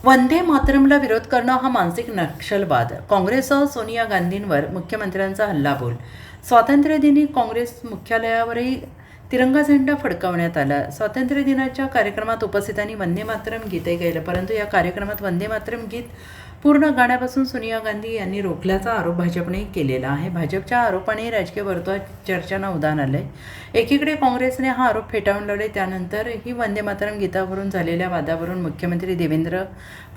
वंदे मातरमला विरोध करणं हा मानसिक नक्षलवाद. काँग्रेससह सोनिया गांधींवर मुख्यमंत्र्यांचा हल्लाबोल. स्वातंत्र्यदिनी काँग्रेस मुख्यालयावरही तिरंगा झेंडा फडकावण्यात आला. स्वातंत्र्य दिनाच्या कार्यक्रमात उपस्थितांनी वंदे मातरम गीतही गायलं, परंतु या कार्यक्रमात वंदे मातरम गीत पूर्ण गाण्यापासून सोनिया गांधी यांनी रोखल्याचा आरोप भाजपने केलेला आहे. भाजपच्या आरोपाने राजकीय वर्तुळात चर्चांना उधाण आलंय. एकीकडे काँग्रेसने हा आरोप फेटाळून लावले, त्यानंतरही वंदे मातरम गीतावरून झालेल्या वादावरून मुख्यमंत्री देवेंद्र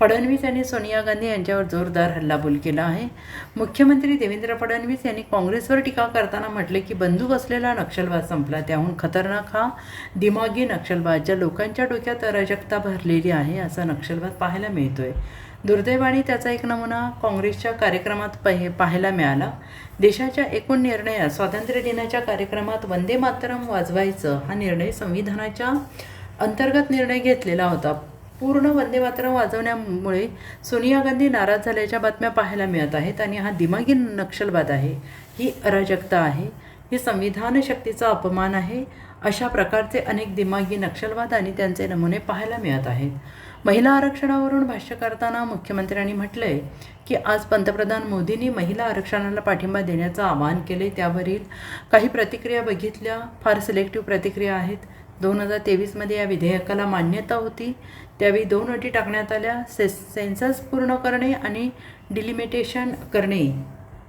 फडणवीस यांनी सोनिया गांधी यांच्यावर जोरदार हल्लाबोल केला आहे. मुख्यमंत्री देवेंद्र फडणवीस यांनी काँग्रेसवर टीका करताना म्हटले की बंदूक असलेला नक्षलवाद संपला, त्याहून खतरनाक हा दिमागी नक्षलवाद, ज्या लोकांच्या डोक्यात अराजकता भरलेली आहे असा नक्षलवाद पाहायला मिळतोय. दुर्दैवाने त्याचा एक नमुना काँग्रेसच्या कार्यक्रमात पाहायला मिळाला. देशाच्या एकूण निर्णयात स्वातंत्र्य दिनाच्या कार्यक्रमात वंदे मातरम वाजवायचं हा निर्णय संविधानाच्या अंतर्गत निर्णय घेतलेला होता. पूर्ण वंदे मातरम वाजवण्यामुळे सोनिया गांधी नाराज झाल्याच्या बातम्या पाहायला मिळत आहेत आणि हा दिमागी नक्षलवाद आहे, ही अराजकता आहे, ही संविधान शक्तीचा अपमान आहे. अशा प्रकारचे अनेक दिमागी नक्षलवाद आणि त्यांचे नमुने पाहायला मिळत आहेत. महिला आरक्षणावरून भाष्य करताना मुख्यमंत्र्यांनी म्हटलंय की आज पंतप्रधान मोदींनी महिला आरक्षणाला पाठिंबा देण्याचं आवाहन केले. त्यावरील काही प्रतिक्रिया बघितल्या, फार सिलेक्टिव्ह प्रतिक्रिया आहेत. 2023मध्ये या विधेयकाला मान्यता होती, त्यावेळी 2 अटी टाकण्यात आल्या: सेन्सस पूर्ण करणे आणि डिलिमिटेशन करणे.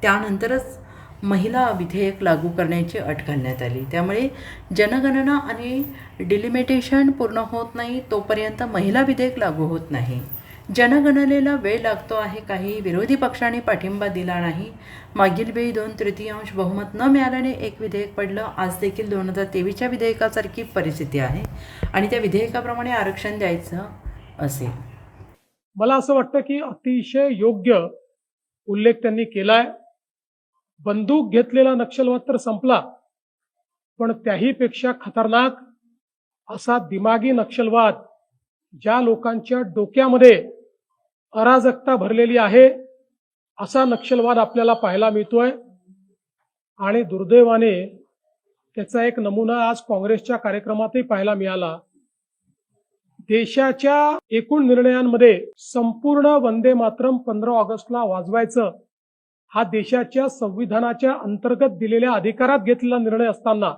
त्यानंतरच महिला विधेयक लागू करण्याची अट घालण्यात आली. त्यामुळे जनगणना आणि डिलिमिटेशन पूर्ण होत नाही तोपर्यंत महिला विधेयक लागू होत नाही. जनगणनेला वेळ लागतो आहे. काही विरोधी पक्षांनी पाठिंबा दिला नाही. मागील वेळी 2/3 बहुमत न मिळाल्याने एक विधेयक पडलं. आज देखील 2023च्या विधेयकासारखी परिस्थिती आहे आणि त्या विधेयकाप्रमाणे आरक्षण द्यायचं असेल. मला असं वाटतं की अतिशय योग्य उल्लेख त्यांनी केलाय. बंदूक घेतलेला नक्षलवाद तर संपला, पण त्याहीपेक्षा खतरनाक असा दिमागी नक्षलवाद, ज्या लोकांच्या डोक्यामध्ये अराजकता भरलेली आहे असा नक्षलवाद आपल्याला पाहायला मिळतोय. आणि दुर्दैवाने त्याचा एक नमुना आज काँग्रेसच्या कार्यक्रमातही पाहायला मिळाला. देशाच्या एकूण निर्णयांमध्ये संपूर्ण वंदे मातरम 15 ऑगस्टला वाजवायचं हा देशाच्या संविधानाच्या अंतर्गत दिलेल्या अधिकारात घेतलेला निर्णय असताना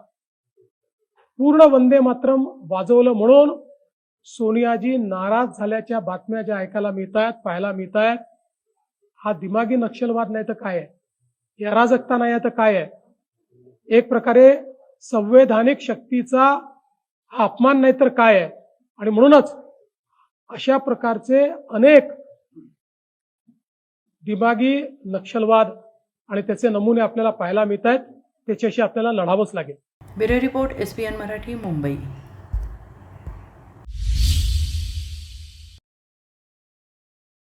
पूर्ण वंदे मातरम वाजवलं म्हणून सोनियाजी नाराज झाल्याच्या बातम्या ज्या ऐकायला मिळत आहेत, पाहायला मिळत आहेत, हा दिमागी नक्षलवाद नाही तर काय आहे? ही अराजकता नाही तर काय आहे? एक प्रकारे संवैधानिक शक्तीचा हा अपमान नाही तर काय आहे? आणि म्हणूनच अशा प्रकारचे अनेक दिमागी नक्षलवाद आणि त्याचे नमुने आपल्याला पाहायला मिळत आहेत. त्याच्याशी आपल्याला लढावंच लागेल. Bureau report, SPN Marathi, Mumbai.